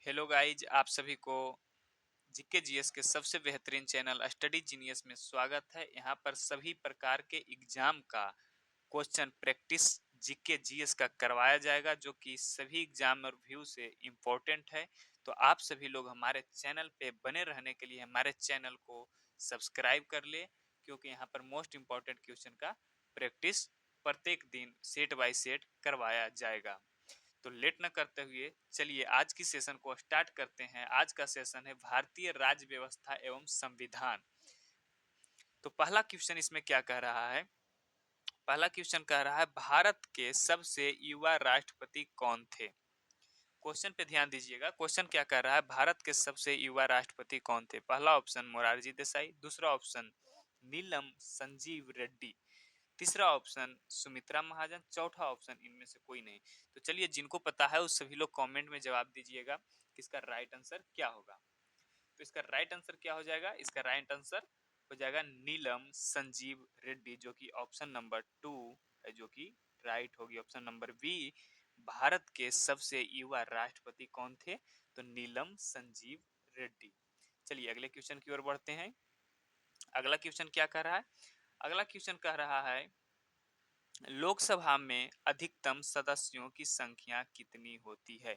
Hello guys, आप सभी को जीके जीएस के सबसे बेहतरीन चैनल स्टडी जीनियस में स्वागत है। यहाँ पर सभी प्रकार के एग्जाम का क्वेश्चन प्रैक्टिस जीके जीएस का करवाया जाएगा, जो कि सभी एग्जाम रिव्यू से इम्पोर्टेंट है। तो आप सभी लोग हमारे चैनल पे बने रहने के लिए हमारे चैनल को सब्सक्राइब कर ले, क्योंकि यहाँ पर मोस्ट इम्पोर्टेंट क्वेश्चन का प्रैक्टिस प्रत्येक दिन सेट बाय सेट करवाया जाएगा। तो लेट न करते हुए चलिए आज की सेशन को स्टार्ट करते हैं। आज का सेशन है भारतीय राज्य व्यवस्था एवं संविधान। तो पहला क्वेश्चन इसमें क्या कह रहा है? पहला क्वेश्चन कह रहा है भारत के सबसे युवा राष्ट्रपति कौन थे। क्वेश्चन पे ध्यान दीजिएगा। क्वेश्चन क्या कह रहा है? भारत के सबसे युवा राष्ट्रपति कौन थे। पहला ऑप्शन मोरारजी देसाई, दूसरा ऑप्शन नीलम संजीव रेड्डी, तीसरा ऑप्शन सुमित्रा महाजन, चौथा ऑप्शन इनमें से कोई नहीं। तो चलिए, जिनको पता है उस सभी लोग कमेंट में जवाब दीजिएगा कि इसका राइट आंसर क्या होगा। तो इसका राइट आंसर क्या हो जाएगा? इसका राइट आंसर हो जाएगा नीलम संजीव रेड्डी, जो कि ऑप्शन नंबर 2 है, जो कि राइट होगी। ऑप्शन नंबर बी, भारत के सबसे युवा राष्ट्रपति कौन थे? तो नीलम संजीव रेड्डी। चलिए अगले क्वेश्चन की ओर बढ़ते हैं। अगला क्वेश्चन क्या कह रहा है? अगला क्वेश्चन कह रहा है लोकसभा में अधिकतम सदस्यों की संख्या कितनी होती है।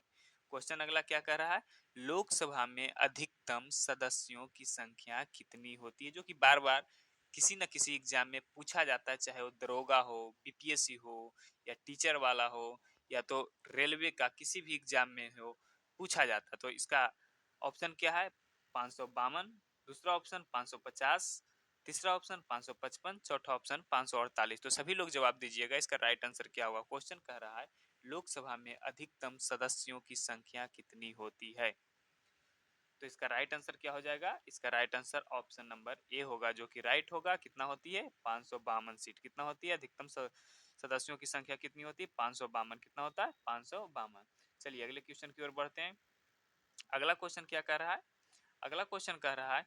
क्वेश्चन अगला क्या कह रहा है? लोकसभा में अधिकतम सदस्यों की संख्या कितनी होती है, जो कि बार बार किसी न किसी एग्जाम में पूछा जाता है, चाहे वो दरोगा हो, बीपीएससी हो, या टीचर वाला हो, या तो रेलवे का किसी भी एग्जाम में हो, पूछा जाता है। तो इसका ऑप्शन क्या है? 552, दूसरा ऑप्शन 550, तीसरा ऑप्शन 555, चौथा ऑप्शन 548। तो सभी लोग जवाब दीजिएगा, इसका राइट आंसर क्या होगा। क्वेश्चन कह रहा है लोकसभा में अधिकतम सदस्यों की संख्या कितनी होती है। तो इसका राइट आंसर क्या हो जाएगा? इसका राइट आंसर ऑप्शन नंबर ए होगा, जो कि राइट होगा। कितना होती है? 552 सीट। कितना होती है? अधिकतम सदस्यों की संख्या कितनी होती है? 552। कितना होता है? 552। चलिए अगले क्वेश्चन की ओर बढ़ते हैं। अगला क्वेश्चन क्या कह रहा है? अगला क्वेश्चन कह रहा है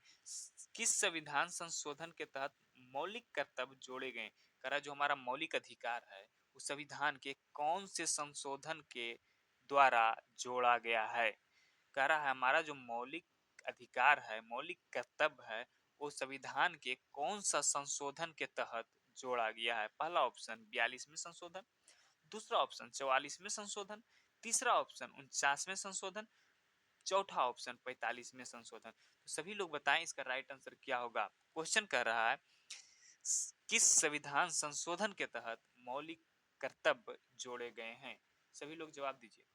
किस संविधान संशोधन के तहत मौलिक कर्तव्य जोड़े गए। कह रहा है जो हमारा मौलिक अधिकार है उस संविधान के कौन से संशोधन के द्वारा जोड़ा गया है। कह रहा है हमारा जो मौलिक अधिकार है, मौलिक कर्तव्य है, वो संविधान के कौन सा संशोधन के तहत जोड़ा गया है। पहला ऑप्शन 42वें संशोधन, दूसरा ऑप्शन 44वें संशोधन, तीसरा ऑप्शन 49वें संशोधन, चौथा ऑप्शन 45वें संशोधन। तो सभी लोग बताएं इसका राइट आंसर क्या होगा। क्वेश्चन कह रहा है किस संविधान संशोधन के तहत मौलिक कर्तव्य जोड़े गए हैं। सभी लोग जवाब दीजिए।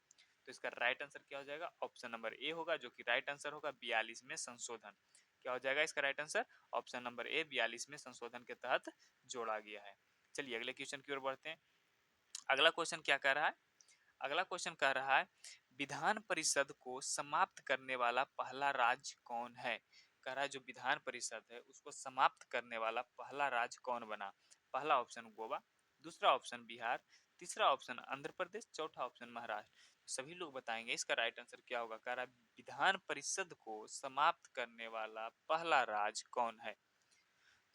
तो इसका राइट आंसर क्या हो जाएगा? ऑप्शन नंबर ए होगा, जो कि राइट आंसर होगा। 42वें संशोधन क्या हो जाएगा इसका right answer? Option number A, 42वें संशोधन के तहत जोड़ा गया है। चलिए अगले क्वेश्चन की ओर बढ़ते हैं। अगला क्वेश्चन क्या कह रहा है? अगला क्वेश्चन कह रहा है विधान परिषद को समाप्त करने वाला पहला राज्य कौन है। कह रहा है जो विधान परिषद है उसको समाप्त करने वाला पहला राज्य कौन बना। पहला ऑप्शन गोवा, दूसरा ऑप्शन बिहार, तीसरा ऑप्शन आंध्र प्रदेश, चौथा ऑप्शन महाराष्ट्र। सभी लोग बताएंगे इसका राइट आंसर क्या होगा। कह रहा है विधान परिषद को समाप्त करने वाला पहला राज्य कौन है।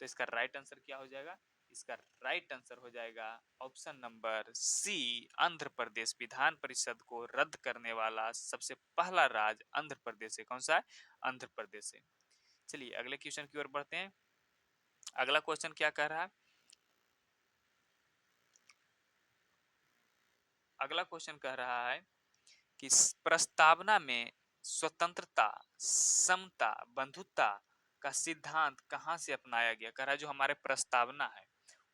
तो इसका राइट आंसर क्या हो जाएगा? इसका राइट आंसर हो जाएगा ऑप्शन नंबर सी, आंध्र प्रदेश। विधान परिषद को रद्द करने वाला सबसे पहला राज्य आंध्र प्रदेश है। कौन सा है? आंध्र प्रदेश है। चलिए अगले क्वेश्चन की ओर बढ़ते हैं। अगला क्वेश्चन क्या कह रहा है? अगला क्वेश्चन कह रहा है कि प्रस्तावना में स्वतंत्रता, समता, बंधुता का सिद्धांत कहाँ से अपनाया गया। कह रहा है जो हमारे प्रस्तावना है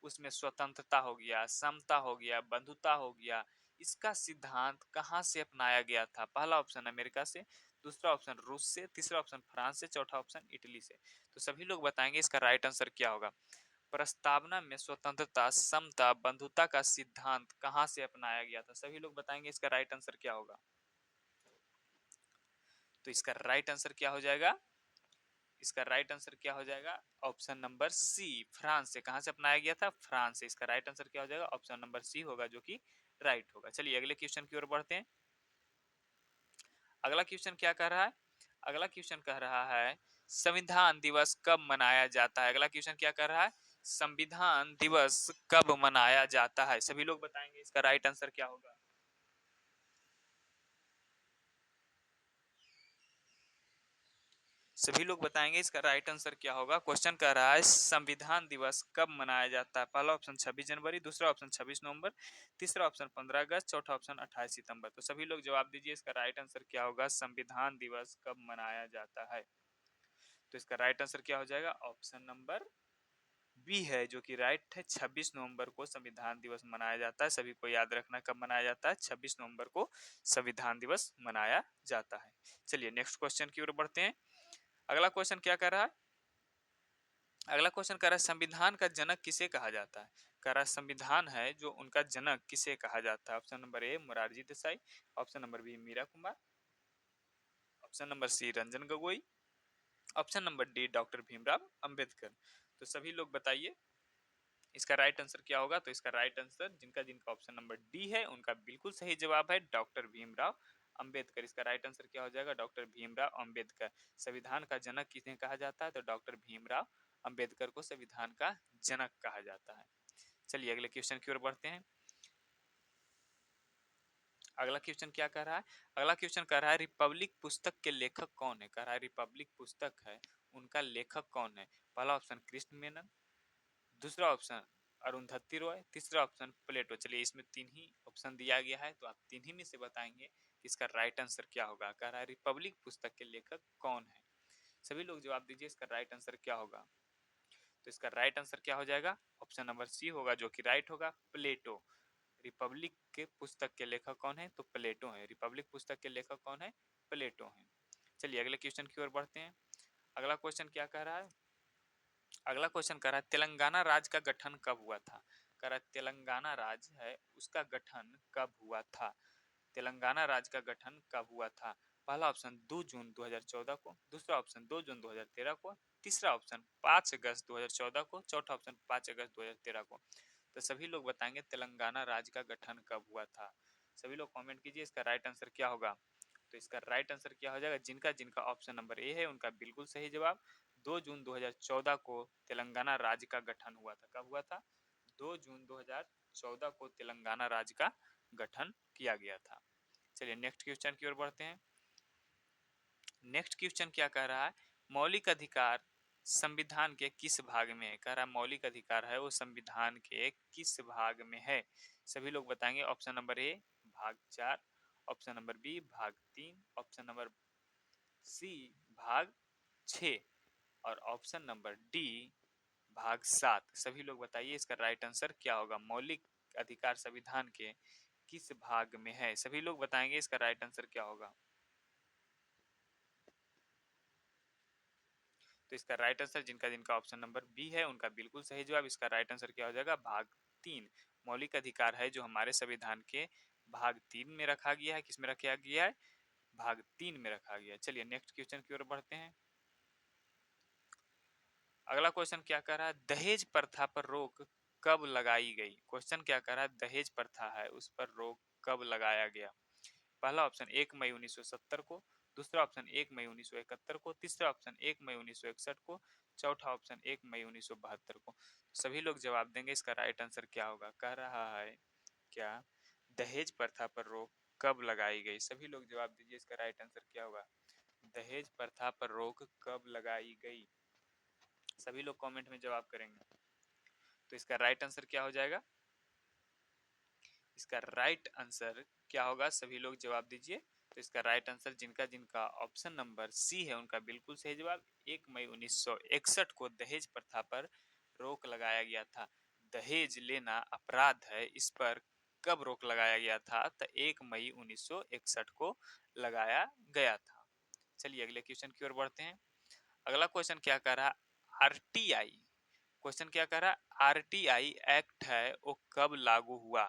उसमें स्वतंत्रता हो गया, समता हो गया, बंधुता हो गया, इसका सिद्धांत कहाँ से अपनाया गया था। पहला ऑप्शन अमेरिका से, दूसरा ऑप्शन रूस से, तीसरा ऑप्शन फ्रांस से, चौथा ऑप्शन इटली से। तो सभी लोग बताएंगे इसका राइट आंसर क्या होगा। प्रस्तावना में स्वतंत्रता, समता, बंधुता का सिद्धांत कहाँ से अपनाया गया था। सभी लोग बताएंगे इसका राइट आंसर क्या होगा। तो इसका राइट आंसर क्या हो जाएगा? इसका राइट आंसर क्या हो जाएगा? ऑप्शन नंबर सी, फ्रांस से। कहां से अपनाया गया था? फ्रांस से। इसका राइट आंसर क्या हो जाएगा? ऑप्शन नंबर सी होगा, जो कि राइट होगा। चलिए अगले क्वेश्चन की ओर बढ़ते हैं। अगला क्वेश्चन क्या कह रहा है? अगला क्वेश्चन कह रहा है संविधान दिवस कब मनाया जाता है। अगला क्वेश्चन क्या कर रहा है? संविधान दिवस कब मनाया जाता है। सभी लोग बताएंगे इसका राइट आंसर क्या होगा। सभी लोग बताएंगे इसका राइट आंसर क्या होगा। क्वेश्चन कह रहा है संविधान दिवस कब मनाया जाता है। पहला ऑप्शन 26 जनवरी, दूसरा ऑप्शन 26 नवंबर, तीसरा ऑप्शन 15 अगस्त, चौथा ऑप्शन 28 सितंबर। तो सभी लोग जवाब दीजिए इसका राइट आंसर क्या होगा, संविधान दिवस कब मनाया जाता है। तो इसका राइट आंसर क्या हो जाएगा, ऑप्शन नंबर बी है जो कि राइट है। 26 नवंबर को संविधान दिवस मनाया जाता है। सभी को याद रखना कब मनाया जाता है, 26 नवंबर को संविधान दिवस मनाया जाता है। चलिए नेक्स्ट क्वेश्चन की ओर बढ़ते हैं। अगला क्वेश्चन क्या कर रहा है, अगला क्वेश्चन कह रहा है संविधान का जनक किसे कहा जाता है। कह रहा है संविधान है जो उनका जनक किसे कहा जाता है। Option number A Morarji Desai, option number B Meera Kumar, option number C Ranjan Gogoi, option number D doctor Bhimrao Ambedkar. तो सभी लोग बताइए इसका राइट आंसर क्या होगा। तो इसका राइट आंसर जिनका जिनका ऑप्शन नंबर डी है उनका बिल्कुल सही जवाब है डॉक्टर भीमराव अंबेडकर। इसका राइट आंसर क्या हो जाएगा, डॉक्टर भीमराव अंबेडकर। संविधान का जनक किसे कहा जाता है, तो डॉक्टर भीमराव अंबेडकर को संविधान का जनक कहा जाता है। चलिए अगले क्वेश्चन की ओर बढ़ते हैं। अगला क्वेश्चन क्या कह रहा है, अगला क्वेश्चन कह रहा है रिपब्लिक पुस्तक के लेखक कौन है। कह रहा है रिपब्लिक पुस्तक है उनका लेखक कौन है। पहला ऑप्शन कृष्ण मेनन, दूसरा ऑप्शन अरुंधति रॉय, तीसरा ऑप्शन प्लेटो। चलिए इसमें तीन ही ऑप्शन दिया गया है तो आप तीन ही में से बताएंगे कि इसका राइट आंसर क्या होगा। कह रहा है रिपब्लिक पुस्तक के लेखक कौन है। सभी लोग जवाब दीजिए इसका राइट आंसर क्या होगा। तो इसका राइट आंसर क्या हो जाएगा, ऑप्शन नंबर सी होगा जो कि राइट होगा, प्लेटो। रिपब्लिक के पुस्तक के लेखक कौन है, तो प्लेटो है। रिपब्लिक पुस्तक के लेखक कौन है, प्लेटो है। चलिए अगले क्वेश्चन की ओर बढ़ते हैं। अगला क्वेश्चन क्या कह रहा है, अगला क्वेश्चन कह रहा है तेलंगाना राज्य का गठन कब हुआ था। कह रहा है तेलंगाना राज्य है उसका गठन कब हुआ था। तेलंगाना राज्य का गठन कब हुआ था। पहला ऑप्शन 2 जून 2014 को, दूसरा ऑप्शन 2 जून 2013 को, तीसरा ऑप्शन 5 अगस्त 2014 को, चौथा ऑप्शन 5 अगस्त 2013 को। तो सभी लोग बताएंगे तेलंगाना राज्य का गठन कब हुआ था। सभी लोग कमेंट कीजिए इसका राइट आंसर क्या होगा। तो इसका राइट आंसर क्या हो जाएगा, जिनका जिनका ऑप्शन नंबर ए है उनका बिल्कुल सही जवाब। 2 जून 2014 को तेलंगाना राज्य का गठन हुआ था। कब हुआ था, 2 जून 2014 को तेलंगाना राज्य का गठन किया गया था। चलिए नेक्स्ट क्वेश्चन की ओर बढ़ते हैं। नेक्स्ट क्वेश्चन क्या कह रहा है, मौलिक अधिकार संविधान के किस भाग में है। कह रहा है मौलिक अधिकार है वो संविधान के किस भाग में है। सभी लोग बताएंगे ऑप्शन नंबर ए भाग 4, ऑप्शन नंबर बी भाग 3, ऑप्शन नंबर सी भाग 6 और ऑप्शन नंबर डी भाग 7। सभी लोग बताइए इसका राइट आंसर क्या होगा। मौलिक अधिकार संविधान के किस भाग में है। सभी लोग बताएंगे इसका राइट आंसर क्या होगा। तो इसका राइट आंसर जिनका जिनका ऑप्शन नंबर बी है उनका बिल्कुल सही जवाब। इसका राइट आंसर क्या हो जाएगा, भाग 3। मौलिक अधिकार है जो हमारे संविधान के भाग 3 में रखा गया है। किसमें रखा गया है, भाग 3 में रखा गया है। चलिए नेक्स्ट क्वेश्चन की ओर बढ़ते हैं। अगला क्वेश्चन क्या कह रहा है, दहेज प्रथा पर रोक कब लगाई गई। क्वेश्चन क्या कह रहा है, दहेज प्रथा है उस पर रोक कब लगाया गया। पहला ऑप्शन 1 मई 1970 को, दूसरा ऑप्शन 1 मई 1971 को, तीसरा ऑप्शन 1 मई 1961 को, चौथा ऑप्शन 1 मई 1972 को। सभी लोग जवाब देंगे इसका राइट आंसर क्या होगा। कह रहा है क्या दहेज प्रथा पर रोक कब लगाई गई। सभी लोग जवाब दीजिए इसका राइट आंसर क्या होगा। दहेज प्रथा पर रोक कब लगाई गई। सभी लोग कमेंट में जवाब करेंगे। तो इसका राइट आंसर क्या हो जाएगा, इसका राइट आंसर क्या होगा, सभी लोग जवाब दीजिए। तो इसका राइट आंसर जिनका जिनका ऑप्शन नंबर सी है उनका बिल्कुल सही जवाब। 1 मई 1961 को दहेज प्रथा पर रोक लगाया गया था। दहेज लेना अपराध है इस पर कब रोक लगाया गया था, तो 1 मई 1961 को लगाया गया था। चलिए अगले क्वेश्चन की ओर बढ़ते हैं। अगला क्वेश्चन क्या कह रहा है, आरटीआई। क्वेश्चन क्या कह रहा है, आरटीआई एक्ट है वो कब लागू हुआ।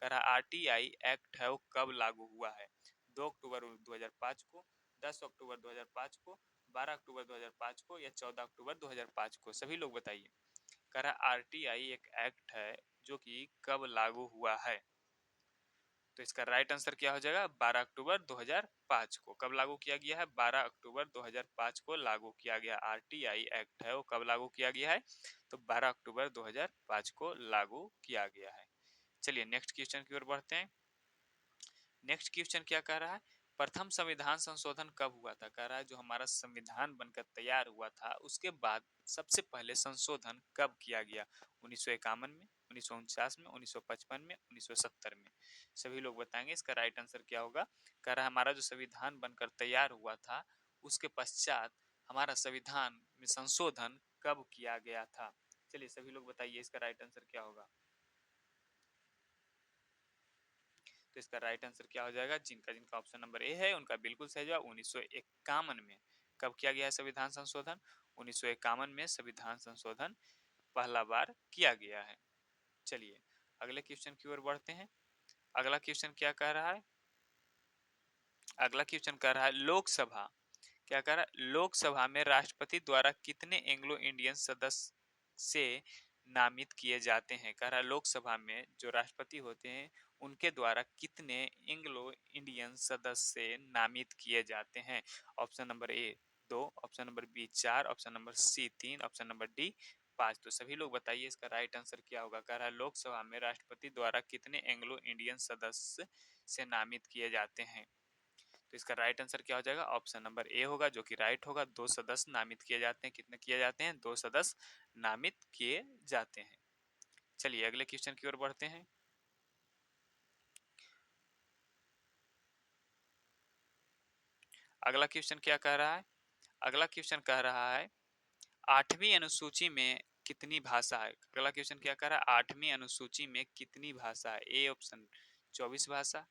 कह रहा है आरटीआई एक्ट है वो कब लागू हुआ है। 2 अक्टूबर 2005 को, 10 अक्टूबर 2005 को, 12 अक्टूबर 2005 को या 14 अक्टूबर 2005 को। सभी लोग बताइए। कह रहा है आरटीआई एक एक्ट है जो कि कब लागू हुआ है। तो इसका राइट आंसर क्या हो जाएगा, 12 अक्टूबर 2005 को। कब लागू किया गया है, 12 अक्टूबर 2005 को लागू किया गया। आरटीआई एक्ट है वो कब लागू किया गया है, तो 12 अक्टूबर 2005 को लागू किया गया है। चलिए नेक्स्ट क्वेश्चन की ओर बढ़ते हैं। नेक्स्ट क्वेश्चन क्या कह रहा है, प्रथम संविधान संशोधन कब हुआ था? कह रहा है जो हमारा संविधान बनकर तैयार हुआ था उसके बाद सबसे पहले संशोधन कब किया गया? 1951 में, 1949 में, 1955 में, 1970 में। सभी लोग बताएंगे इसका राइट आंसर क्या होगा। कह रहा है हमारा जो संविधान बनकर तैयार हुआ था उसके पश्चात हमारा संविधान में संशोधन कब किया गया था? चलिए सभी लोग बताइए इसका राइट आंसर क्या होगा। तो इसका राइट आंसर क्या हो जाएगा? जिनका जिनका ऑप्शन नंबर ए है उनका बिल्कुल सही जवाब 1951 में। कब किया गया है संविधान संशोधन? 1951 में संविधान संशोधन पहला बार किया गया है। चलिए अगले क्वेश्चन की ओर बढ़ते हैं। अगला क्वेश्चन क्या कह रहा है? अगला क्वेश्चन कह रहा है लोकसभा, क्या कह रहा है? लोकसभा में राष्ट्रपति द्वारा कितने एंग्लो इंडियन सदस्य से नामित किए जाते हैं? कह रहा है लोकसभा में जो राष्ट्रपति होते हैं उनके द्वारा कितने एंग्लो इंडियन सदस्य से नामित किए जाते हैं? Option number A 2, option number B 4, option number C 3, option number D 5। तो सभी लोग बताइए इसका राइट आंसर क्या होगा। कह रहा है लोकसभा में राष्ट्रपति द्वारा कितने एंग्लो इंडियन सदस्य से नामित किए जाते हैं? तो इसका राइट आंसर क्या हो जाएगा? ऑप्शन नंबर ए होगा जो कि राइट होगा। 2 सदस्य नामित किए जाते हैं। कितने किए जाते हैं? 2 सदस्य नामित किए जाते हैं। चलिए अगले क्वेश्चन की ओर बढ़ते हैं। अगला क्वेश्चन क्या कह रहा है? अगला क्वेश्चन कह रहा है 8वीं अनुसूची में कितनी भाषा है? अगला क्वेश्चन क्या कह रहा है? 8वीं अनुसूची में कितनी भाषा है? ए ऑप्शन 24 भाषा,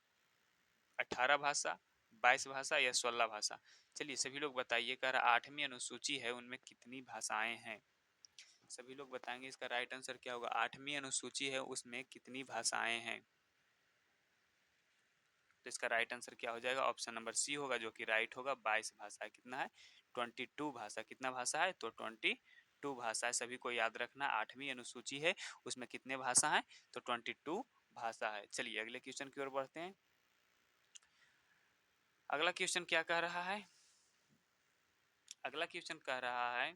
18 भाषा, 22 भाषा या 16 भाषा। चलिए सभी लोग बताइए। कह रहा 8वीं अनुसूची है उनमें कितनी भाषाएं हैं? सभी लोग बताएंगे इसका राइट आंसर क्या होगा। 8वीं अनुसूची है उसमें कितनी भाषाएं हैं? तो इसका राइट आंसर क्या हो जाएगा? ऑप्शन नंबर सी होगा जो कि राइट होगा। 22 भाषा है। कितना है? 22 भाषा। कितना भाषा है? तो 22 भाषा है। सभी को याद रखना 8वीं अनुसूची है उसमें कितने भाषा है? तो 22 भाषा है। चलिए अगले क्वेश्चन की ओर बढ़ते हैं। अगला क्वेश्चन क्या कह रहा है? अगला क्वेश्चन कह रहा है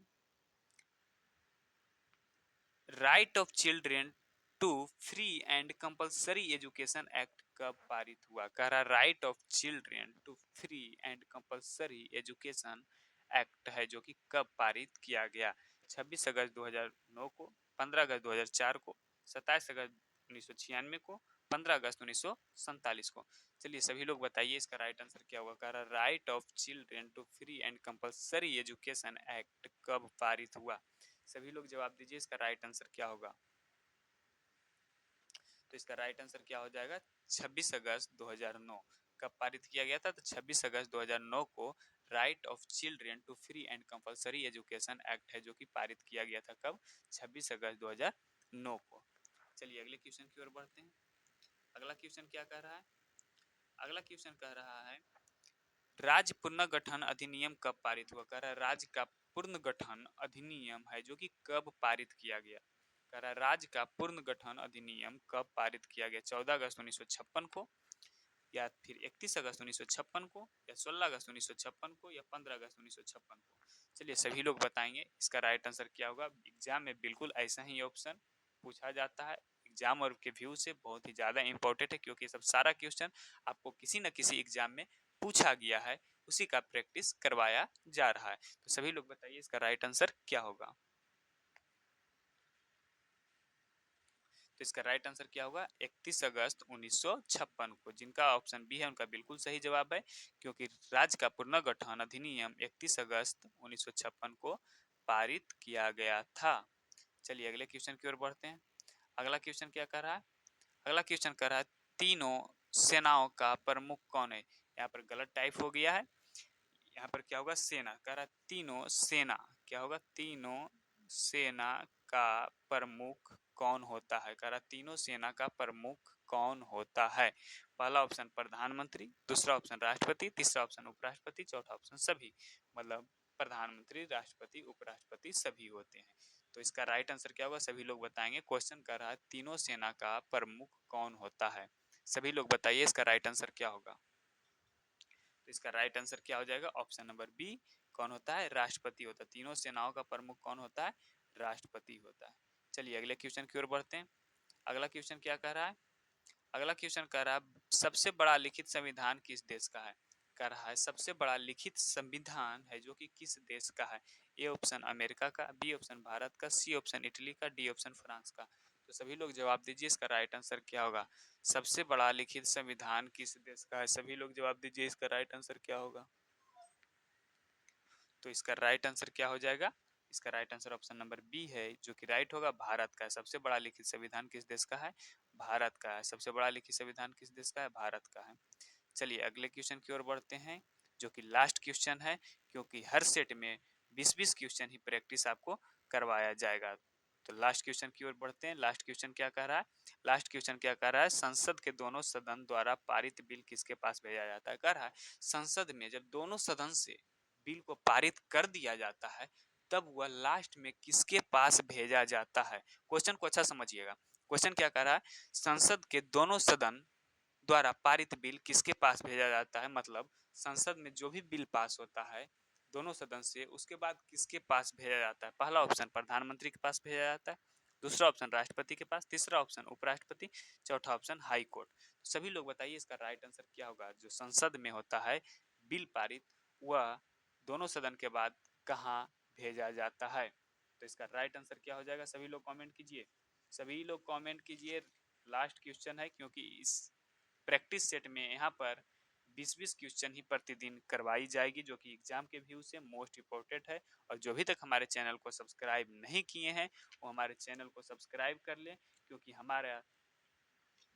right of children to free and compulsory education act कब पारित हुआ? कह रहा right of children to free and compulsory education act है जो कि कब पारित किया गया? 26 अगस्त 2009 को, 15 अगस्त 2004 को, 27 अगस्त 1996 को, 15 अगस्त 1947 को। चलिए सभी लोग बताइए इसका राइट आंसर क्या होगा। कह रहा right of children to free and compulsory education act कब पारित हुआ? सभी लोग जवाब दीजिए इसका राइट आंसर क्या होगा। तो इसका राइट आंसर क्या हो जाएगा? 26 अगस्त 2009। कब पारित किया गया था? तो 26 अगस्त 2009 को right of children to free and compulsory education act है जो कि पारित किया गया था। कब? 26 अगस्त 2009 को। चलिए अगले क्वेश्चन की ओर बढ़ते हैं। अगला क्वेश्चन क्या कह रहा है? अगला क्वेश्चन कह रहा है राज्य पुनर्गठन अधिनियम कब पारित हुआ? कह रहा है राज्य का पुनर्गठन अधिनियम है जो कि कब पारित किया गया? कह रहा है राज्य का पुनर्गठन अधिनियम कब पारित किया गया? 14 अगस्त 1956 को, या फिर 31 अगस्त 1956 को, या 16 अगस्त 1956 को, या 15 अगस्त 1956 को। चलिए सभी लोग बताएंगे इसका राइट आंसर क्या होगा। एग्जाम में बिल्कुल ऐसा ही ऑप्शन पूछा जाता है। एग्जाम और के व्यू से बहुत ही ज्यादा इंपॉर्टेंट है क्योंकि सब सारा क्वेश्चन आपको किसी न किसी एग्जाम में पूछा गया है, उसी का प्रैक्टिस करवाया जा रहा है। तो सभी लोग बताइए इसका राइट आंसर क्या होगा। तो इसका राइट आंसर क्या होगा? 31 अगस्त 1956 को। जिनका ऑप्शन बी है उनका बिल्कुल सही जवाब है क्योंकि राज्य का पुनर्गठन अधिनियम 31 अगस्त 1956 को पारित किया गया था। चलिए अगले क्वेश्चन की ओर बढ़ते हैं। अगला क्वेश्चन क्या कर रहा है? अगला क्वेश्चन कर रहा है तीनों सेनाओं का प्रमुख कौन है? यहाँ पर गलत टाइप हो गया है। यहाँ पर क्या होगा? सेना। कह रहा है तीनों सेना। क्या होगा? तीनों सेना का प्रमुख कौन होता है? कह रहा तीनों सेना का प्रमुख कौन होता है? पहला ऑप्शन प्रधानमंत्री, दूसरा ऑप्शन राष्ट्रपति, तीसरा ऑप्शन उपराष्ट्रपति, चौथा ऑप्शन सभी। मतलब प्रधानमंत्री, राष्ट्रपति, उपराष्ट्रपति सभी होते हैं। तो इसका राइट आंसर क्या होगा? सभी लोग बताएंगे। क्वेश्चन कर रहा है तीनों सेना का प्रमुख कौन होता है? सभी लोग बताइए इसका राइट आंसर क्या होगा। तो इसका राइट आंसर क्या हो जाएगा? Option number B. कौन होता है? राष्ट्रपति होता है। तीनों सेनाओं का प्रमुख कौन होता है? राष्ट्रपति होता है। चलिए अगले क्वेश्चन की ओर बढ़ते हैं। अगला क्वेश्चन क्या कह रहा है? अगला क्वेश्चन कह रहा है सबसे बड़ा लिखित संविधान किस देश का है? कह रहा है सबसे बड़ा लिखित संविधान है जो कि किस देश का है। ए ऑप्शन अमेरिका का, बी ऑप्शन भारत का, सी ऑप्शन इटली का, डी ऑप्शन फ्रांस का। तो सभी लोग जवाब दीजिए, इसका राइट आंसर क्या होगा। सबसे बड़ा लिखित संविधान किस देश का है, सभी लोग जवाब दीजिए, इसका राइट आंसर क्या होगा। तो इसका राइट आंसर क्या हो जाएगा, इसका right answer option number B है जो कि राइट होगा, भारत का है। सबसे बड़ा लिखित संविधान किस देश का है, भारत का है। सबसे बड़ा लिखित संविधान किस देश का है, भारत का है। चलिए अगले क्वेश्चन की ओर बढ़ते हैं जो कि लास्ट क्वेश्चन है, क्योंकि हर सेट में 20-20 क्वेश्चन ही प्रैक्टिस आपको करवाया जाएगा। तो लास्ट क्वेश्चन की ओर बढ़ते हैं। लास्ट क्वेश्चन क्या कह रहा है, लास्ट क्वेश्चन क्या कह रहा है, संसद के दोनों सदन द्वारा पारित बिल किसके पास भेजा जाता है। कह रहा है संसद में जब दोनों सदन से बिल को पारित कर दिया जाता है तब वह लास्ट में किसके पास भेजा जाता है। क्वेश्चन को अच्छा समझिएगा। क्वेश्चन क्या कह रहा है, संसद के दोनों सदन द्वारा पारित बिल किसके पास भेजा जाता है, मतलब संसद में जो भी बिल पास होता है दोनों सदन से, उसके बाद किसके पास भेजा जाता है। पहला ऑप्शन प्रधानमंत्री के पास भेजा जाता है, दूसरा ऑप्शन राष्ट्रपति के पास, तीसरा ऑप्शन उपराष्ट्रपति, चौथा ऑप्शन हाई कोर्ट। सभी लोग बताइए इसका राइट आंसर क्या होगा। जो संसद में होता है बिल पारित, वह दोनों सदन के बाद कहाँ भेजा जाता है। तो इसका राइट आंसर क्या हो जाएगा, सभी लोग कमेंट कीजिए, सभी लोग कमेंट कीजिए। लास्ट क्वेश्चन है, क्योंकि इस प्रैक्टिस सेट में यहाँ पर 20-20 क्वेश्चन ही प्रतिदिन करवाई जाएगी जो कि एग्जाम के व्यू से मोस्ट इम्पोर्टेंट है। और जो भी तक हमारे चैनल को सब्सक्राइब नहीं किए हैं वो हमारे चैनल को सब्सक्राइब कर लें, क्योंकि हमारा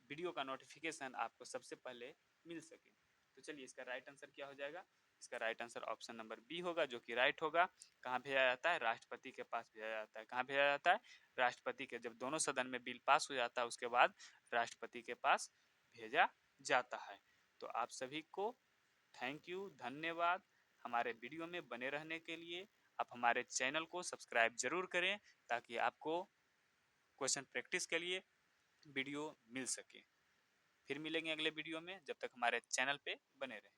वीडियो का नोटिफिकेशन आपको सबसे पहले मिल सके। तो चलिए इसका राइट आंसर क्या हो जाएगा, इसका right answer option number B होगा जो कि राइट होगा। कहाँ भेजा जाता है, राष्ट्रपति के पास भेजा जाता है। कहाँ भेजा जाता है, राष्ट्रपति के, जब दोनों सदन में बिल पास हो जाता है उसके बाद राष्ट्रपति के पास भेजा जाता है। तो आप सभी को थैंक यू, धन्यवाद हमारे वीडियो में बने रहने के लिए। आप हमारे चैनल को सब्सक्राइब जरूर करें ताकि आपको क्वेश्चन प्रैक्टिस के लिए वीडियो मिल सके। फिर मिलेंगे अगले वीडियो में, जब तक हमारे चैनल पे बने रहें।